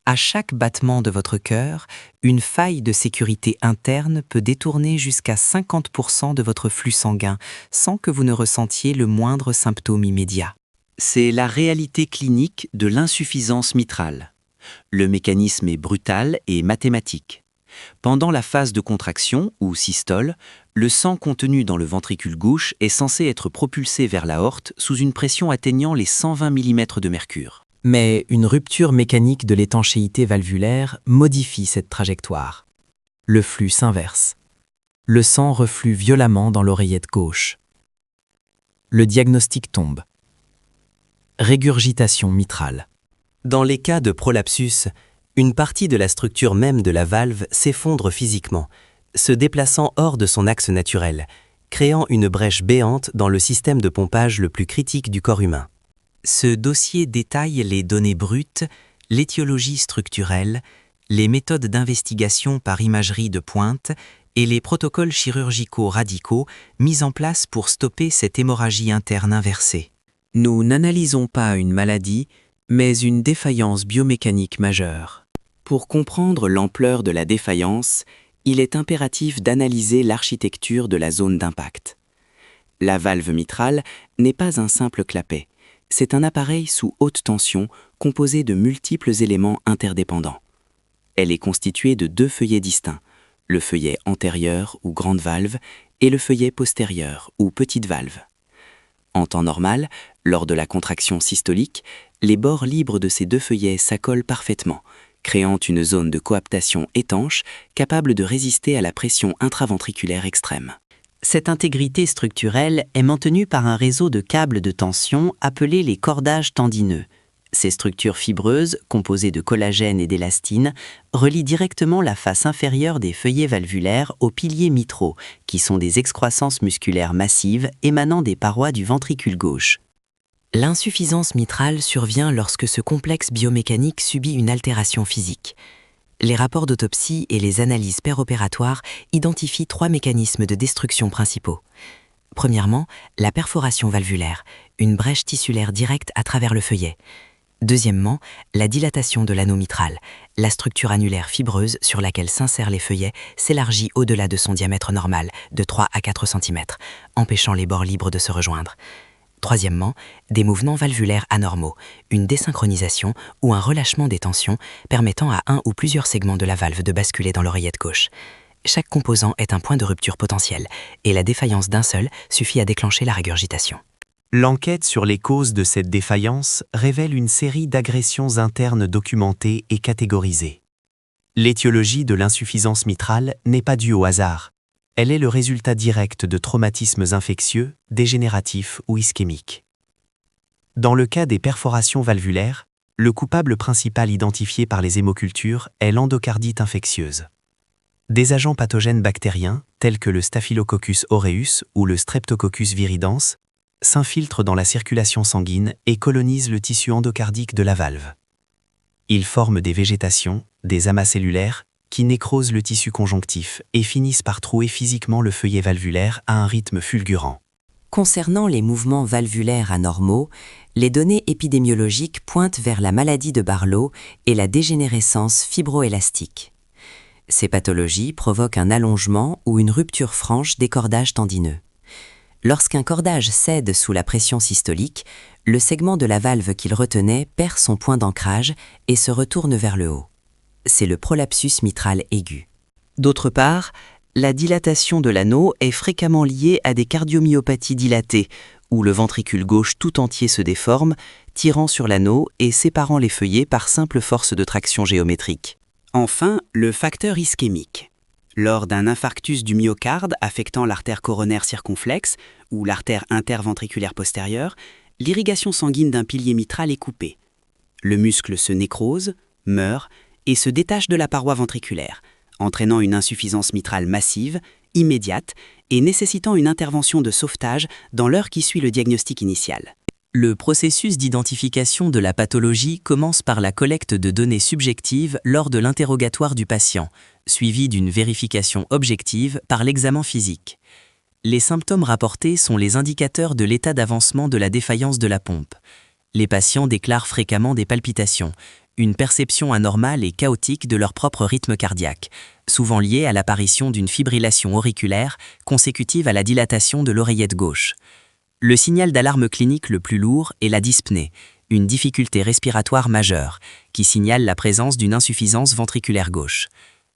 À chaque battement de votre cœur, une faille de sécurité interne peut détourner jusqu'à 50% de votre flux sanguin sans que vous ne ressentiez le moindre symptôme immédiat. C'est la réalité clinique de l'insuffisance mitrale. Le mécanisme est brutal et mathématique. Pendant la phase de contraction, ou systole, le sang contenu dans le ventricule gauche est censé être propulsé vers l'aorte sous une pression atteignant les 120 mm de mercure. Mais une rupture mécanique de l'étanchéité valvulaire modifie cette trajectoire. Le flux s'inverse. Le sang reflue violemment dans l'oreillette gauche. Le diagnostic tombe. Régurgitation mitrale. Dans les cas de prolapsus, une partie de la structure même de la valve s'effondre physiquement, se déplaçant hors de son axe naturel, créant une brèche béante dans le système de pompage le plus critique du corps humain. Ce dossier détaille les données brutes, l'étiologie structurelle, les méthodes d'investigation par imagerie de pointe et les protocoles chirurgicaux radicaux mis en place pour stopper cette hémorragie interne inversée. Nous n'analysons pas une maladie, mais une défaillance biomécanique majeure. Pour comprendre l'ampleur de la défaillance, il est impératif d'analyser l'architecture de la zone d'impact. La valve mitrale n'est pas un simple clapet. C'est un appareil sous haute tension composé de multiples éléments interdépendants. Elle est constituée de deux feuillets distincts, le feuillet antérieur ou grande valve et le feuillet postérieur ou petite valve. En temps normal, lors de la contraction systolique, les bords libres de ces deux feuillets s'accolent parfaitement, créant une zone de coaptation étanche capable de résister à la pression intraventriculaire extrême. Cette intégrité structurelle est maintenue par un réseau de câbles de tension appelés les cordages tendineux. Ces structures fibreuses, composées de collagène et d'élastine, relient directement la face inférieure des feuillets valvulaires aux piliers mitraux, qui sont des excroissances musculaires massives émanant des parois du ventricule gauche. L'insuffisance mitrale survient lorsque ce complexe biomécanique subit une altération physique. Les rapports d'autopsie et les analyses péropératoires identifient trois mécanismes de destruction principaux. Premièrement, la perforation valvulaire, une brèche tissulaire directe à travers le feuillet. Deuxièmement, la dilatation de l'anneau mitral, la structure annulaire fibreuse sur laquelle s'insèrent les feuillets s'élargit au-delà de son diamètre normal, de 3 à 4 cm, empêchant les bords libres de se rejoindre. Troisièmement, des mouvements valvulaires anormaux, une désynchronisation ou un relâchement des tensions permettant à un ou plusieurs segments de la valve de basculer dans l'oreillette gauche. Chaque composant est un point de rupture potentiel et la défaillance d'un seul suffit à déclencher la régurgitation. L'enquête sur les causes de cette défaillance révèle une série d'agressions internes documentées et catégorisées. L'étiologie de l'insuffisance mitrale n'est pas due au hasard. Elle est le résultat direct de traumatismes infectieux, dégénératifs ou ischémiques. Dans le cas des perforations valvulaires, le coupable principal identifié par les hémocultures est l'endocardite infectieuse. Des agents pathogènes bactériens, tels que le Staphylococcus aureus ou le Streptococcus viridans, s'infiltrent dans la circulation sanguine et colonisent le tissu endocardique de la valve. Ils forment des végétations, des amas cellulaires, qui nécrosent le tissu conjonctif et finissent par trouer physiquement le feuillet valvulaire à un rythme fulgurant. Concernant les mouvements valvulaires anormaux, les données épidémiologiques pointent vers la maladie de Barlow et la dégénérescence fibroélastique. Ces pathologies provoquent un allongement ou une rupture franche des cordages tendineux. Lorsqu'un cordage cède sous la pression systolique, le segment de la valve qu'il retenait perd son point d'ancrage et se retourne vers le haut. C'est le prolapsus mitral aigu. D'autre part, la dilatation de l'anneau est fréquemment liée à des cardiomyopathies dilatées, où le ventricule gauche tout entier se déforme, tirant sur l'anneau et séparant les feuillets par simple force de traction géométrique. Enfin, le facteur ischémique. Lors d'un infarctus du myocarde affectant l'artère coronaire circonflexe ou l'artère interventriculaire postérieure, l'irrigation sanguine d'un pilier mitral est coupée. Le muscle se nécrose, meurt et se détache de la paroi ventriculaire, entraînant une insuffisance mitrale massive, immédiate et nécessitant une intervention de sauvetage dans l'heure qui suit le diagnostic initial. Le processus d'identification de la pathologie commence par la collecte de données subjectives lors de l'interrogatoire du patient, suivi d'une vérification objective par l'examen physique. Les symptômes rapportés sont les indicateurs de l'état d'avancement de la défaillance de la pompe. Les patients déclarent fréquemment des palpitations, une perception anormale et chaotique de leur propre rythme cardiaque, souvent liée à l'apparition d'une fibrillation auriculaire consécutive à la dilatation de l'oreillette gauche. Le signal d'alarme clinique le plus lourd est la dyspnée, une difficulté respiratoire majeure, qui signale la présence d'une insuffisance ventriculaire gauche.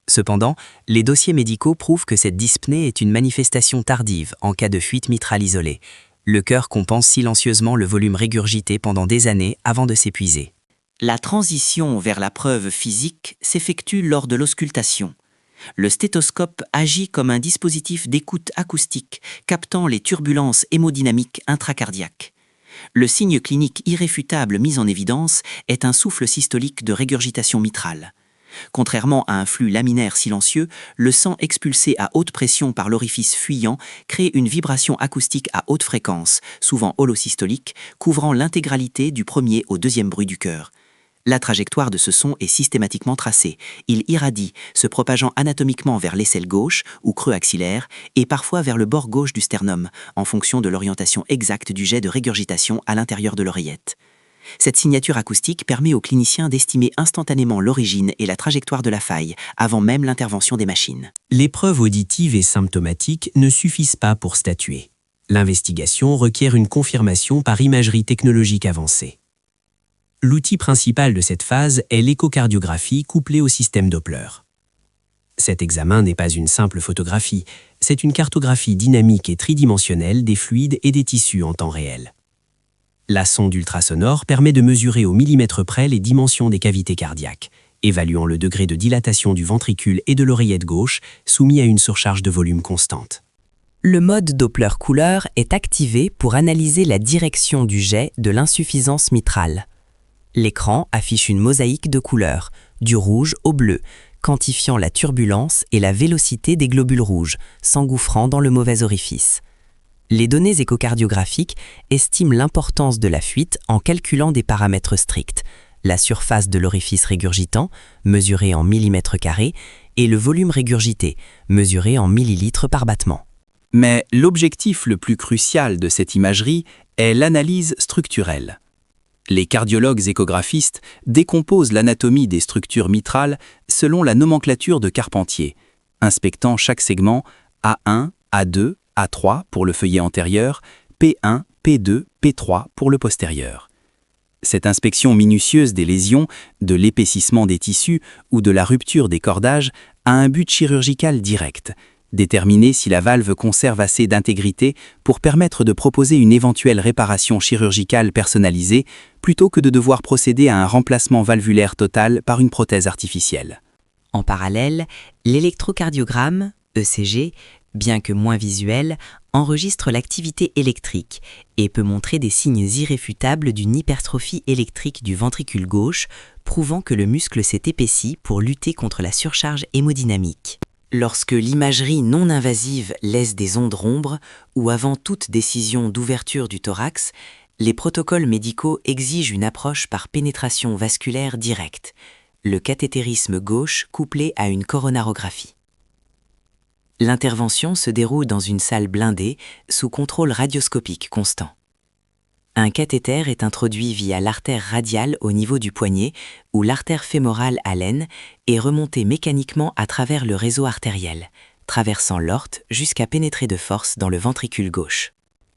Cependant, les dossiers médicaux prouvent que cette dyspnée est une manifestation tardive en cas de fuite mitrale isolée. Le cœur compense silencieusement le volume régurgité pendant des années avant de s'épuiser. La transition vers la preuve physique s'effectue lors de l'auscultation. Le stéthoscope agit comme un dispositif d'écoute acoustique, captant les turbulences hémodynamiques intracardiaques. Le signe clinique irréfutable mis en évidence est un souffle systolique de régurgitation mitrale. Contrairement à un flux laminaire silencieux, le sang expulsé à haute pression par l'orifice fuyant crée une vibration acoustique à haute fréquence, souvent holosystolique, couvrant l'intégralité du premier au deuxième bruit du cœur. La trajectoire de ce son est systématiquement tracée. Il irradie, se propageant anatomiquement vers l'aisselle gauche ou creux axillaire et parfois vers le bord gauche du sternum, en fonction de l'orientation exacte du jet de régurgitation à l'intérieur de l'oreillette. Cette signature acoustique permet aux cliniciens d'estimer instantanément l'origine et la trajectoire de la faille, avant même l'intervention des machines. Les preuves auditives et symptomatiques ne suffisent pas pour statuer. L'investigation requiert une confirmation par imagerie technologique avancée. L'outil principal de cette phase est l'échocardiographie couplée au système Doppler. Cet examen n'est pas une simple photographie, c'est une cartographie dynamique et tridimensionnelle des fluides et des tissus en temps réel. La sonde ultrasonore permet de mesurer au millimètre près les dimensions des cavités cardiaques, évaluant le degré de dilatation du ventricule et de l'oreillette gauche, soumis à une surcharge de volume constante. Le mode Doppler couleur est activé pour analyser la direction du jet de l'insuffisance mitrale. L'écran affiche une mosaïque de couleurs, du rouge au bleu, quantifiant la turbulence et la vélocité des globules rouges, s'engouffrant dans le mauvais orifice. Les données échocardiographiques estiment l'importance de la fuite en calculant des paramètres stricts, la surface de l'orifice régurgitant, mesurée en millimètres carrés, et le volume régurgité, mesuré en millilitres par battement. Mais l'objectif le plus crucial de cette imagerie est l'analyse structurelle. Les cardiologues échographistes décomposent l'anatomie des structures mitrales selon la nomenclature de Carpentier, inspectant chaque segment A1, A2, A3 pour le feuillet antérieur, P1, P2, P3 pour le postérieur. Cette inspection minutieuse des lésions, de l'épaississement des tissus ou de la rupture des cordages a un but chirurgical direct, déterminer si la valve conserve assez d'intégrité pour permettre de proposer une éventuelle réparation chirurgicale personnalisée plutôt que de devoir procéder à un remplacement valvulaire total par une prothèse artificielle. En parallèle, l'électrocardiogramme, ECG, bien que moins visuel, enregistre l'activité électrique et peut montrer des signes irréfutables d'une hypertrophie électrique du ventricule gauche, prouvant que le muscle s'est épaissi pour lutter contre la surcharge hémodynamique. Lorsque l'imagerie non invasive laisse des ondes ombres ou avant toute décision d'ouverture du thorax, les protocoles médicaux exigent une approche par pénétration vasculaire directe, le cathétérisme gauche couplé à une coronarographie. L'intervention se déroule dans une salle blindée sous contrôle radioscopique constant. Un cathéter est introduit via l'artère radiale au niveau du poignet où l'artère fémorale à l'aine est remontée mécaniquement à travers le réseau artériel, traversant l'aorte jusqu'à pénétrer de force dans le ventricule gauche.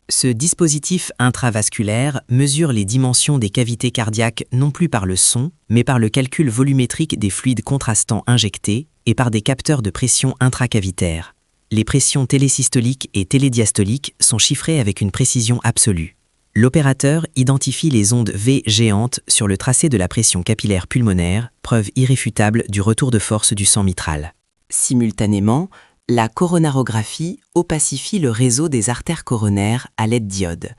Ce dispositif intravasculaire mesure les dimensions des cavités cardiaques non plus par le son, mais par le calcul volumétrique des fluides contrastants injectés et par des capteurs de pression intracavitaire. Les pressions télésystoliques et télédiastoliques sont chiffrées avec une précision absolue. L'opérateur identifie les ondes V géantes sur le tracé de la pression capillaire pulmonaire, preuve irréfutable du retour de force du sang mitral. Simultanément, la coronarographie opacifie le réseau des artères coronaires à l'aide d'iode.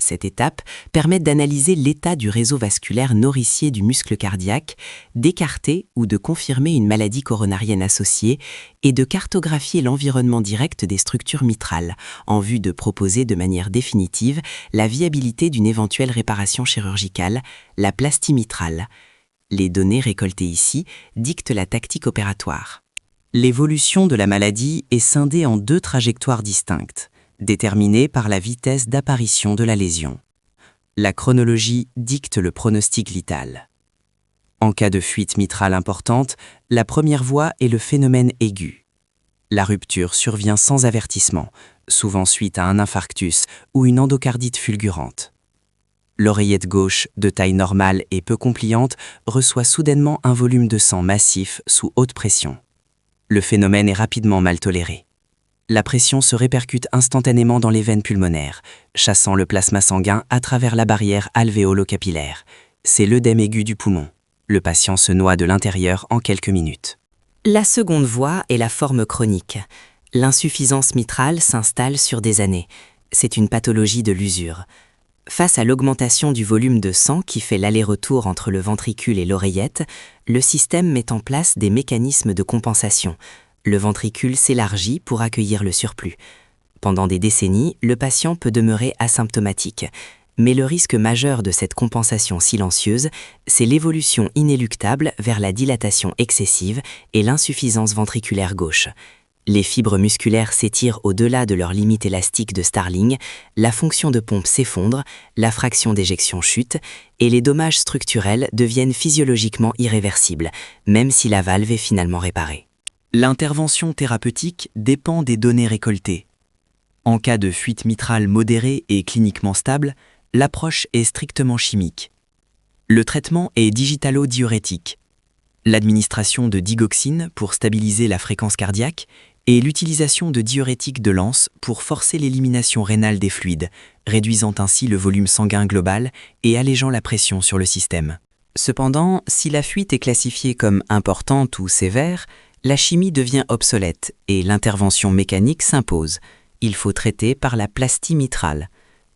Cette étape permet d'analyser l'état du réseau vasculaire nourricier du muscle cardiaque, d'écarter ou de confirmer une maladie coronarienne associée et de cartographier l'environnement direct des structures mitrales en vue de proposer de manière définitive la viabilité d'une éventuelle réparation chirurgicale, la plastie mitrale. Les données récoltées ici dictent la tactique opératoire. L'évolution de la maladie est scindée en deux trajectoires distinctes, déterminée par la vitesse d'apparition de la lésion. La chronologie dicte le pronostic vital. En cas de fuite mitrale importante, la première voie est le phénomène aigu. La rupture survient sans avertissement, souvent suite à un infarctus ou une endocardite fulgurante. L'oreillette gauche, de taille normale et peu compliante, reçoit soudainement un volume de sang massif sous haute pression. Le phénomène est rapidement mal toléré. La pression se répercute instantanément dans les veines pulmonaires, chassant le plasma sanguin à travers la barrière alvéolo-capillaire. C'est l'œdème aigu du poumon. Le patient se noie de l'intérieur en quelques minutes. La seconde voie est la forme chronique. L'insuffisance mitrale s'installe sur des années. C'est une pathologie de l'usure. Face à l'augmentation du volume de sang qui fait l'aller-retour entre le ventricule et l'oreillette, le système met en place des mécanismes de compensation. Le ventricule s'élargit pour accueillir le surplus. Pendant des décennies, le patient peut demeurer asymptomatique. Mais le risque majeur de cette compensation silencieuse, c'est l'évolution inéluctable vers la dilatation excessive et l'insuffisance ventriculaire gauche. Les fibres musculaires s'étirent au-delà de leur limite élastique de Starling, la fonction de pompe s'effondre, la fraction d'éjection chute, et les dommages structurels deviennent physiologiquement irréversibles, même si la valve est finalement réparée. L'intervention thérapeutique dépend des données récoltées. En cas de fuite mitrale modérée et cliniquement stable, l'approche est strictement chimique. Le traitement est digitalo-diurétique. L'administration de digoxine pour stabiliser la fréquence cardiaque et l'utilisation de diurétiques de l'anse pour forcer l'élimination rénale des fluides, réduisant ainsi le volume sanguin global et allégeant la pression sur le système. Cependant, si la fuite est classifiée comme importante ou sévère, la chimie devient obsolète et l'intervention mécanique s'impose. Il faut traiter par la plastie mitrale.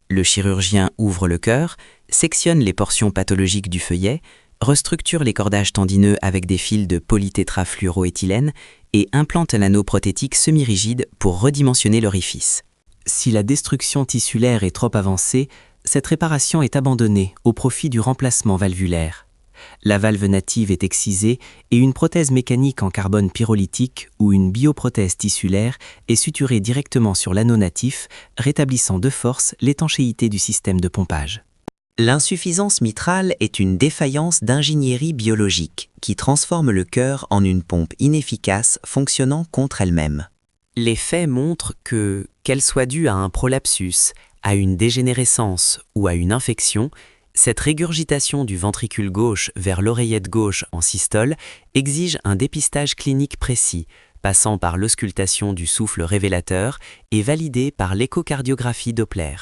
Le chirurgien ouvre le cœur, sectionne les portions pathologiques du feuillet, restructure les cordages tendineux avec des fils de polytétrafluoroéthylène et implante l'anneau prothétique semi-rigide pour redimensionner l'orifice. Si la destruction tissulaire est trop avancée, cette réparation est abandonnée au profit du remplacement valvulaire. La valve native est excisée et une prothèse mécanique en carbone pyrolytique ou une bioprothèse tissulaire est suturée directement sur l'anneau natif, rétablissant de force l'étanchéité du système de pompage. L'insuffisance mitrale est une défaillance d'ingénierie biologique qui transforme le cœur en une pompe inefficace fonctionnant contre elle-même. Les faits montrent que, qu'elle soit due à un prolapsus, à une dégénérescence ou à une infection, cette régurgitation du ventricule gauche vers l'oreillette gauche en systole exige un dépistage clinique précis, passant par l'auscultation du souffle révélateur et validé par l'échocardiographie Doppler.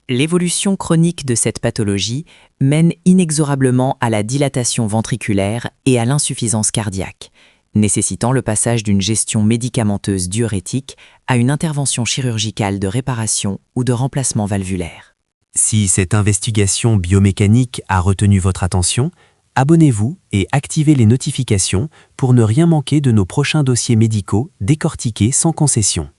L'évolution chronique de cette pathologie mène inexorablement à la dilatation ventriculaire et à l'insuffisance cardiaque, nécessitant le passage d'une gestion médicamenteuse diurétique à une intervention chirurgicale de réparation ou de remplacement valvulaire. Si cette investigation biomécanique a retenu votre attention, abonnez-vous et activez les notifications pour ne rien manquer de nos prochains dossiers médicaux décortiqués sans concession.